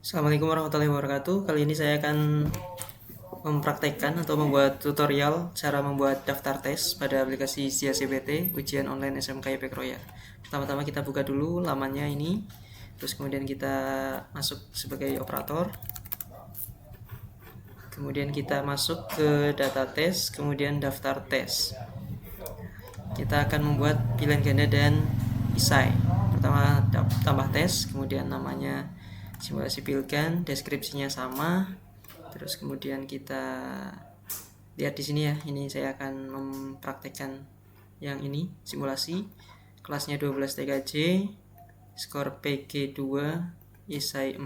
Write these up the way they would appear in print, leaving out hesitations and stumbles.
Assalamualaikum warahmatullahi wabarakatuh. Kali ini saya akan mempraktekkan atau membuat tutorial cara membuat daftar tes pada aplikasi SIA CBT ujian online SMK IPK Royal. Pertama-tama kita buka dulu lamannya ini, terus kemudian kita masuk sebagai operator. Kemudian kita masuk ke data tes, kemudian daftar tes. Kita akan membuat pilihan ganda dan isai. Pertama tambah tes, kemudian namanya simulasi pilgan, deskripsinya sama. Terus kemudian kita lihat di sini ya. Ini saya akan mempraktekkan yang ini simulasi. Kelasnya 12 TKJ, skor PG 2, isai 4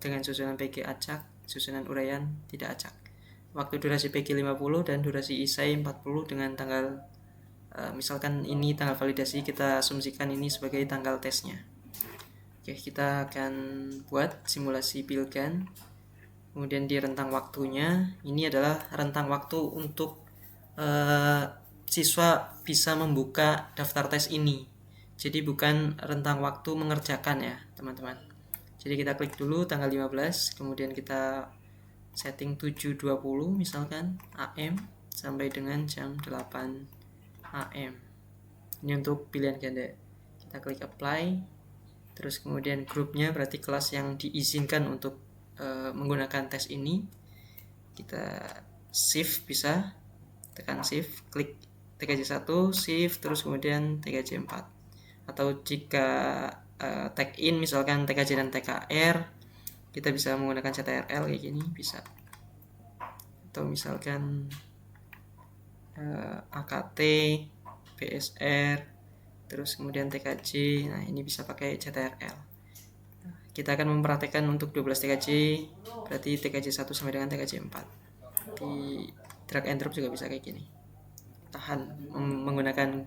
dengan susunan PG acak, susunan uraian tidak acak. Waktu durasi PG 50 dan durasi isai 40 dengan tanggal misalkan ini tanggal validasi, kita asumsikan ini sebagai tanggal tesnya. Oke, kita akan buat simulasi pilgan. Kemudian di rentang waktunya, ini adalah rentang waktu untuk siswa bisa membuka daftar tes ini. Jadi bukan rentang waktu mengerjakan ya teman-teman. Jadi kita klik dulu tanggal 15, kemudian kita setting 7.20 misalkan AM sampai dengan jam 8 AM. Ini untuk pilihan ganda. Kita klik apply. Terus kemudian grupnya berarti kelas yang diizinkan untuk menggunakan tes ini. Kita shift, bisa tekan shift, klik TKJ 1, shift, terus kemudian TKJ 4. Atau jika tag in misalkan TKJ dan TKR, kita bisa menggunakan CTRL kayak gini, bisa. Atau misalkan AKT, BSR, terus kemudian TKJ. Nah, ini bisa pakai CTRL. Kita akan mempraktekkan untuk 12 TKJ, berarti TKJ 1 sampai dengan TKJ 4. Di drag and drop juga bisa kayak gini. Tahan menggunakan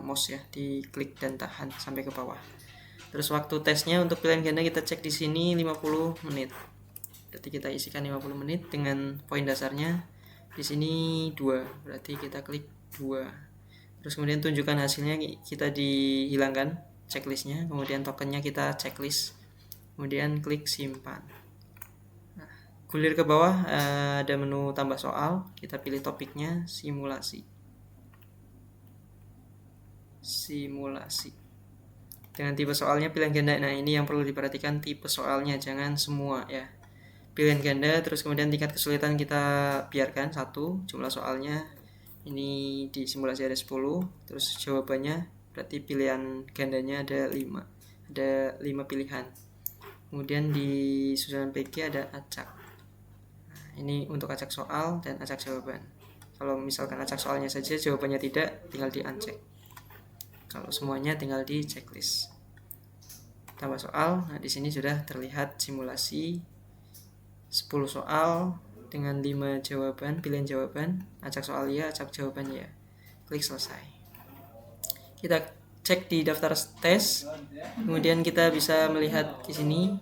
mouse ya, diklik dan tahan sampai ke bawah. Terus waktu tesnya untuk pilihan ganda kita cek di sini 50 menit. Berarti kita isikan 50 menit dengan poin dasarnya di sini 2. Berarti kita klik 2. Terus kemudian tunjukkan hasilnya, kita dihilangkan checklistnya, kemudian tokennya kita checklist, kemudian klik simpan. Nah, gulir ke bawah ada menu tambah soal, kita pilih topiknya simulasi. Dengan tipe soalnya pilihan ganda. Nah, ini yang perlu diperhatikan, tipe soalnya, jangan semua ya. Pilihan ganda, terus kemudian tingkat kesulitan kita biarkan 1, jumlah soalnya ini di simulasi ada 10, terus jawabannya berarti pilihan gandanya ada 5. Ada 5 pilihan. Kemudian di susunan PG ada acak. Nah, ini untuk acak soal dan acak jawaban. Kalau misalkan acak soalnya saja, jawabannya tidak, tinggal di uncheck. Kalau semuanya tinggal di checklist. Tambah soal. Nah, di sini sudah terlihat simulasi 10 soal dengan 5 jawaban, pilihan jawaban, acak soal ya, acak jawaban ya. Klik selesai. Kita cek di daftar tes. Kemudian kita bisa melihat di sini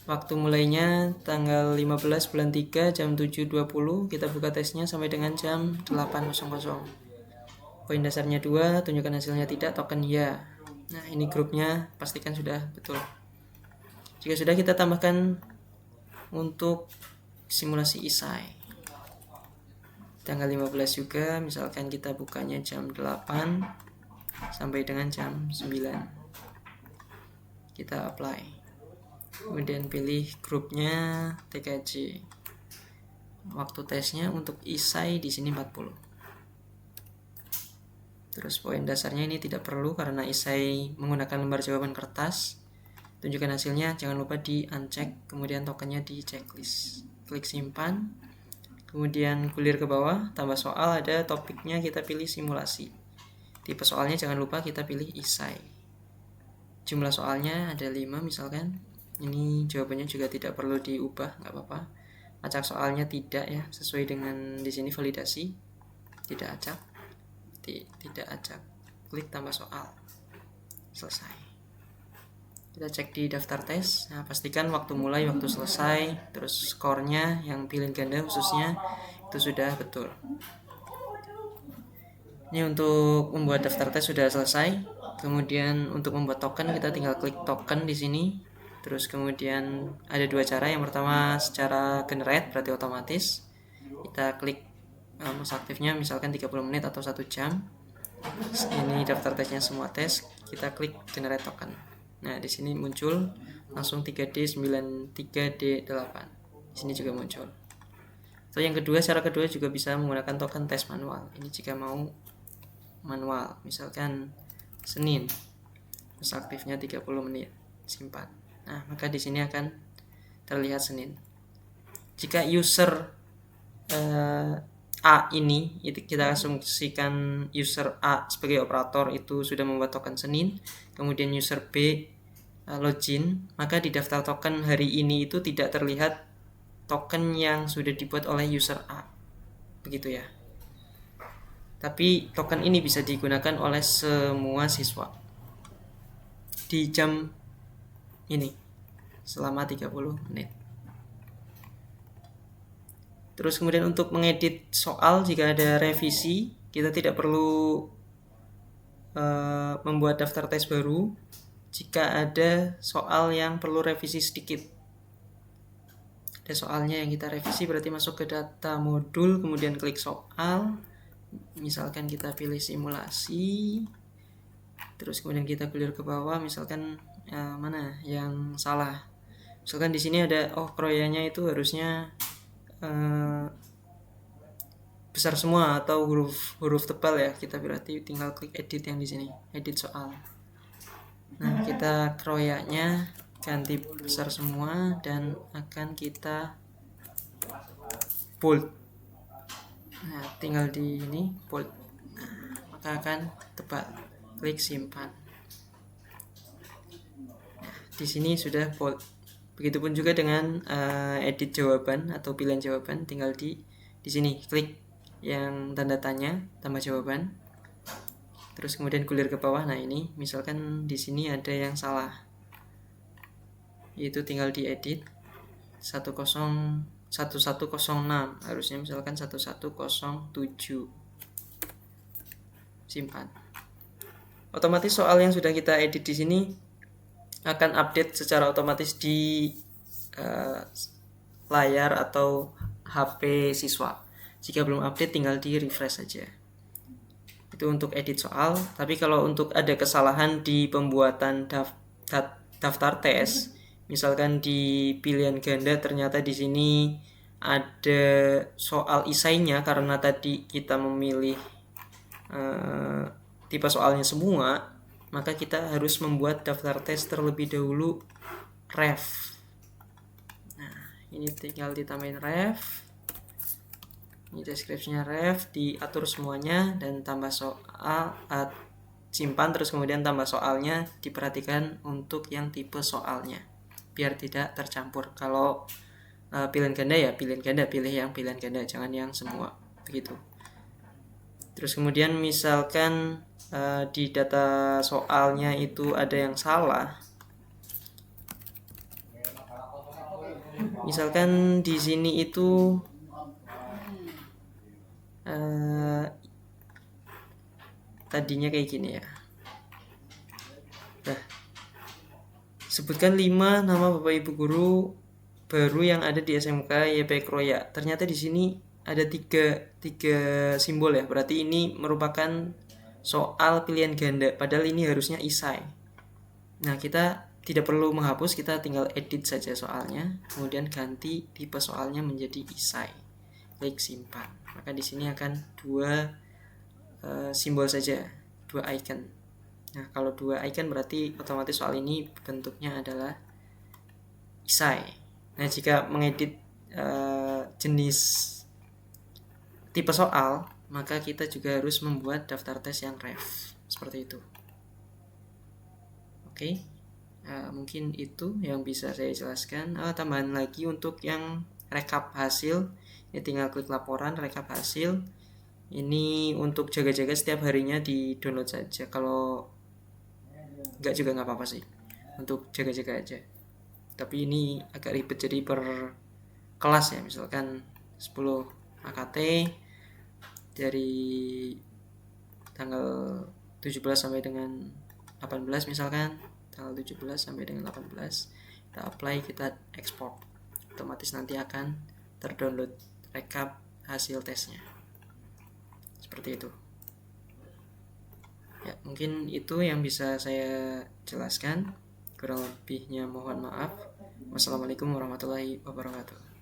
waktu mulainya tanggal 15 bulan 3 jam 7.20. Kita buka tesnya sampai dengan jam 8.00. Poin dasarnya 2, tunjukkan hasilnya tidak, token ya. Nah, ini grupnya pastikan sudah betul. Jika sudah, kita tambahkan untuk simulasi isai tanggal 15 juga, misalkan kita bukanya jam 8 sampai dengan jam 9. Kita apply, kemudian pilih grupnya TKJ. Waktu tesnya untuk isai di sini 40. Terus poin dasarnya ini tidak perlu karena isai menggunakan lembar jawaban kertas. Tunjukkan hasilnya, jangan lupa di uncheck, kemudian tokennya di checklist. Klik simpan, kemudian gulir ke bawah, tambah soal, ada topiknya, kita pilih simulasi. Tipe soalnya jangan lupa kita pilih isai. Jumlah soalnya ada 5 misalkan. Ini jawabannya juga tidak perlu diubah, nggak apa-apa. Acak soalnya tidak ya, sesuai dengan di sini validasi. Tidak acak. Tidak acak. Klik tambah soal. Selesai. Kita cek di daftar tes. Nah, pastikan waktu mulai, waktu selesai, terus skornya yang pilihan ganda khususnya itu sudah betul. Ini untuk membuat daftar tes sudah selesai. Kemudian untuk membuat token, kita tinggal klik token di sini. Terus kemudian ada dua cara. Yang pertama secara generate, berarti otomatis. Kita klik masa aktifnya misalkan 30 menit atau 1 jam. Ini daftar tesnya semua tes. Kita klik generate token. Nah, di sini muncul langsung 3D93D8. Di sini juga muncul. Atau yang kedua, cara kedua juga bisa menggunakan token tes manual. Ini jika mau manual, misalkan Senin, masa aktifnya 30 menit, simpan. Nah, maka di sini akan terlihat Senin. Jika user A ini, itu kita asumsikan user A sebagai operator itu sudah membuat token Senin, kemudian user B login, maka di daftar token hari ini itu tidak terlihat token yang sudah dibuat oleh user A. Begitu ya. Tapi token ini bisa digunakan oleh semua siswa di jam ini selama 30 menit. Terus kemudian untuk mengedit soal, jika ada revisi, kita tidak perlu membuat daftar tes baru. Jika ada soal yang perlu revisi sedikit, ada soalnya yang kita revisi, berarti masuk ke data modul, kemudian klik soal. Misalkan kita pilih simulasi, terus kemudian kita clear ke bawah, misalkan mana yang salah. Misalkan di sini ada kroyanya itu harusnya besar semua atau huruf tebal ya. Kita berarti tinggal klik edit yang di sini, edit soal. Nah, kita kroyanya ganti besar semua dan akan kita bold. Nah, tinggal di ini bold. Nah, maka akan tebal. Klik simpan. Nah, di sini sudah bold. Begitupun juga dengan edit jawaban atau pilihan jawaban, tinggal di sini klik yang tanda tanya tambah jawaban. Terus kemudian gulir ke bawah. Nah, ini misalkan di sini ada yang salah. Yaitu tinggal diedit 1106, harusnya misalkan 1107. Simpan. Otomatis soal yang sudah kita edit di sini akan update secara otomatis di layar atau HP siswa. Jika belum update, tinggal di refresh saja. Itu untuk edit soal. Tapi kalau untuk ada kesalahan di pembuatan daftar tes, misalkan di pilihan ganda ternyata di sini ada soal isainya karena tadi kita memilih tipe soalnya semua, maka kita harus membuat daftar tes terlebih dahulu ref. Nah, ini tinggal ditambahin ref. Ini deskripsinya ref, diatur semuanya dan tambah soal, simpan, terus kemudian tambah soalnya. Diperhatikan untuk yang tipe soalnya biar tidak tercampur. Kalau pilihan ganda ya pilihan ganda, pilih yang pilihan ganda, jangan yang semua, begitu. Terus kemudian misalkan di data soalnya itu ada yang salah. Misalkan di sini itu tadinya kayak gini ya. Nah, sebutkan 5 nama Bapak Ibu guru baru yang ada di SMK YP Kroya. Ternyata di sini ada tiga simbol ya. Berarti ini merupakan soal pilihan ganda. Padahal ini harusnya isai. Nah, kita tidak perlu menghapus, kita tinggal edit saja soalnya, kemudian ganti tipe soalnya menjadi isai. Klik simpan. Maka di sini akan dua simbol saja, 2 icon. Nah, kalau 2 icon berarti otomatis soal ini bentuknya adalah isai. Nah, jika mengedit jenis tipe soal, maka kita juga harus membuat daftar tes yang ref seperti itu. Oke, mungkin itu yang bisa saya jelaskan. Tambahan lagi untuk yang rekap hasil, ini tinggal klik laporan rekap hasil. Ini untuk jaga-jaga setiap harinya di download saja. Kalau enggak juga nggak apa-apa sih, untuk jaga-jaga aja. Tapi ini agak ribet, jadi per kelas ya, misalkan 10 AKT dari tanggal 17 sampai dengan 18, misalkan tanggal 17 sampai dengan 18 kita apply, kita ekspor, otomatis nanti akan terdownload rekap hasil tesnya. Seperti itu ya, mungkin itu yang bisa saya jelaskan, kurang lebihnya mohon maaf. Wassalamualaikum warahmatullahi wabarakatuh.